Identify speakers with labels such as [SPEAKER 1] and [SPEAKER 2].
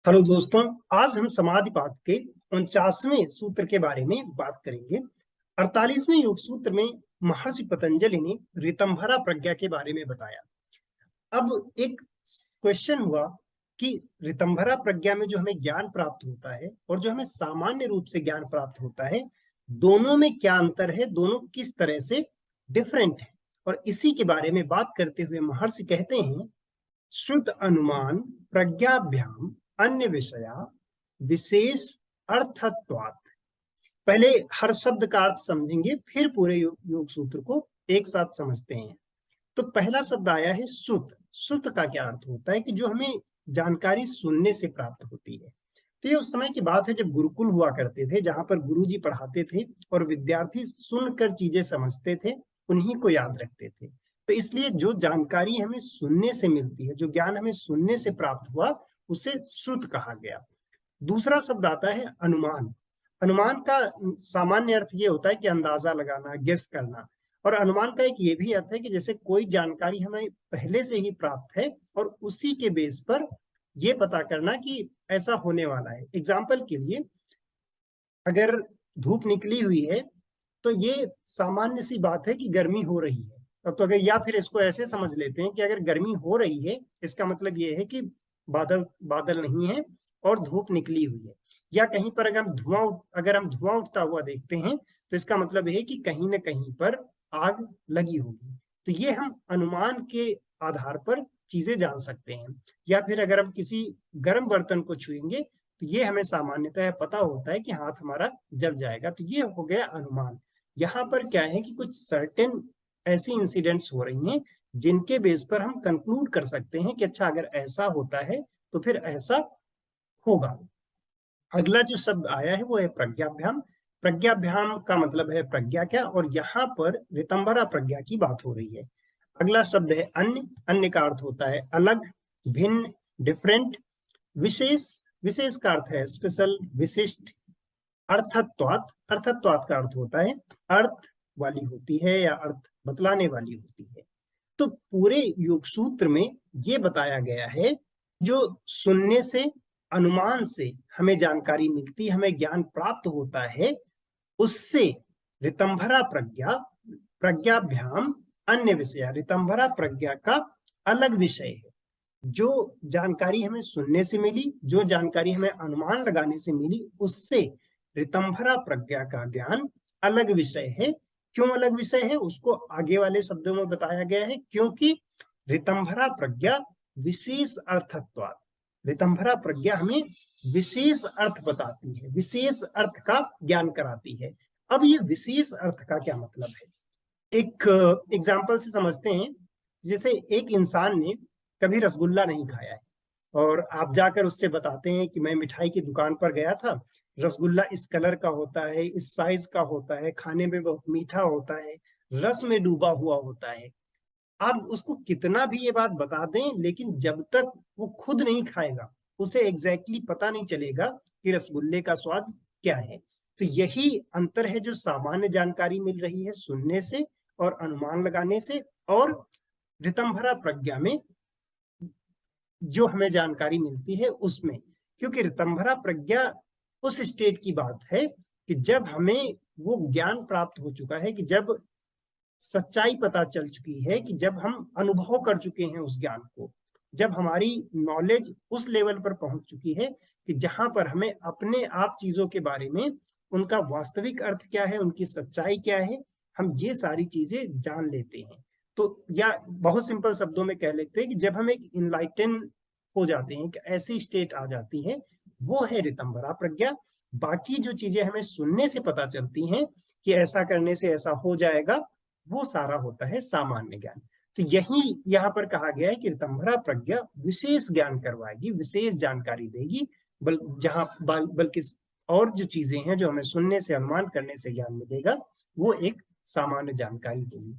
[SPEAKER 1] Hello दोस्तों, आज हम समाधिपाद के 49वें सूत्र के बारे में बात करेंगे। 48वें योग सूत्र में महर्षि पतंजलि ने ऋतंभरा प्रज्ञा के बारे में बताया। अब एक क्वेश्चन हुआ कि ऋतंभरा प्रज्ञा में जो हमें ज्ञान प्राप्त होता है और जो हमें सामान्य रूप से ज्ञान प्राप्त होता है, दोनों में क्या अंतर है, दोनों किस तरह से डिफरेंट है। और इसी के बारे में बात करते हुए महर्षि कहते हैं, श्रुत अनुमान प्रज्ञाभ्याम अन्य विषया विशेष अर्थत्वात्। पहले हर शब्द का अर्थ समझेंगे, फिर पूरे योग सूत्र को एक साथ समझते हैं। तो पहला शब्द आया है श्रुत। श्रुत का क्या अर्थ होता है कि जो हमें जानकारी सुनने से प्राप्त होती है। तो ये उस समय की बात है जब गुरुकुल हुआ करते थे, जहां पर गुरुजी पढ़ाते थे और विद्यार्थी सुनकर चीजें समझते थे, उन्हीं को याद रखते थे। तो इसलिए जो जानकारी हमें सुनने से मिलती है, जो ज्ञान हमें सुनने से प्राप्त हुआ, उसे श्रुत कहा गया। दूसरा शब्द आता है अनुमान। अनुमान का सामान्य अर्थ ये होता है कि अंदाजा लगाना, गेस करना। और अनुमान का एक ये भी अर्थ है कि जैसे कोई जानकारी हमें पहले से ही प्राप्त है और उसी के बेस पर ये पता करना कि ऐसा होने वाला है। एग्जाम्पल के लिए, अगर धूप निकली हुई है तो ये सामान्य सी बात है कि गर्मी हो रही है। अब तो अगर, या फिर इसको ऐसे समझ लेते हैं कि अगर गर्मी हो रही है, इसका मतलब ये है कि बादल बादल नहीं है और धूप निकली हुई है। या कहीं पर अगर हम धुआं उठता हुआ देखते हैं, तो इसका मतलब है कि कहीं ना कहीं पर आग लगी होगी। तो ये हम अनुमान के आधार पर चीजें जान सकते हैं। या फिर अगर हम किसी गर्म बर्तन को छुएंगे, तो ये हमें सामान्यतः पता होता है कि हाथ हमारा जल जाएगा। तो ये हो गया अनुमान। यहाँ पर क्या है कि कुछ सर्टेन ऐसी इंसिडेंट्स हो रही हैं जिनके बेस पर हम कंक्लूड कर सकते हैं कि अच्छा, अगर ऐसा होता है तो फिर ऐसा होगा। अगला जो शब्द आया है वो है प्रज्ञाभ्याम। प्रज्ञाभ्याम का मतलब है प्रज्ञा क्या, और यहाँ पर ऋतंभरा प्रज्ञा की बात हो रही है। अगला शब्द है अन्य। अन्य का अर्थ होता है अलग, भिन्न, डिफरेंट। विशेष, विशेष का अर्थ है स्पेशल, विशिष्ट। अर्थत्वात्, अर्थत्वात् का अर्थ होता है अर्थ वाली होती है या अर्थ बतलाने वाली होती है। तो पूरे योग सूत्र में ये बताया गया है, जो सुनने से, अनुमान से हमें जानकारी मिलती, हमें ज्ञान प्राप्त होता है, उससे ऋतंभरा प्रज्ञा, प्रज्ञाभ्याम अन्य विषय, ऋतंभरा प्रज्ञा का अलग विषय है। जो जानकारी हमें सुनने से मिली, जो जानकारी हमें अनुमान लगाने से मिली, उससे ऋतंभरा प्रज्ञा का ज्ञान अलग विषय है। क्यों अलग विषय है, उसको आगे वाले शब्दों में बताया गया है। क्योंकि ऋतंभरा प्रज्ञा विशेष अर्थत्वात्, ऋतंभरा प्रज्ञा हमें विशेष अर्थ बताती है, विशेष अर्थ का ज्ञान कराती है। अब ये विशेष अर्थ का क्या मतलब है, एक एग्जाम्पल से समझते हैं। जैसे एक इंसान ने कभी रसगुल्ला नहीं खाया है और आप जाकर उससे बताते हैं कि मैं मिठाई की दुकान पर गया था, रसगुल्ला इस कलर का होता है, इस साइज का होता है, खाने में बहुत मीठा होता है, रस में डूबा हुआ होता है। आप उसको कितना भी ये बात बता दें, लेकिन जब तक वो खुद नहीं खाएगा, उसे एग्जैक्टली पता नहीं चलेगा कि रसगुल्ले का स्वाद क्या है। तो यही अंतर है जो सामान्य जानकारी मिल रही है सुनने से और अनुमान लगाने से, और ऋतंभरा प्रज्ञा में जो हमें जानकारी मिलती है उसमें। क्योंकि ऋतंभरा प्रज्ञा उस स्टेट की बात है कि जब हमें वो ज्ञान प्राप्त हो चुका है, कि जब सच्चाई पता चल चुकी है, कि जब हम अनुभव कर चुके हैं उस ज्ञान को, जब हमारी नॉलेज उस लेवल पर पहुंच चुकी है कि जहां पर हमें अपने आप चीजों के बारे में, उनका वास्तविक अर्थ क्या है, उनकी सच्चाई क्या है, हम ये सारी चीजें जान लेते हैं। तो या बहुत सिंपल शब्दों में कह लेते हैं कि जब हम एक इनलाइटन हो जाते हैं, कि ऐसी स्टेट आ जाती है, वो है ऋतंभरा प्रज्ञा। बाकी जो चीजें हमें सुनने से पता चलती हैं कि ऐसा करने से ऐसा हो जाएगा, वो सारा होता है सामान्य ज्ञान। तो यही यहाँ पर कहा गया है कि ऋतंभरा प्रज्ञा विशेष ज्ञान करवाएगी, विशेष जानकारी देगी, बल्कि और जो चीजें हैं जो हमें सुनने से, अनुमान करने से ज्ञान मिलेगा, वो एक सामान्य जानकारी देगी।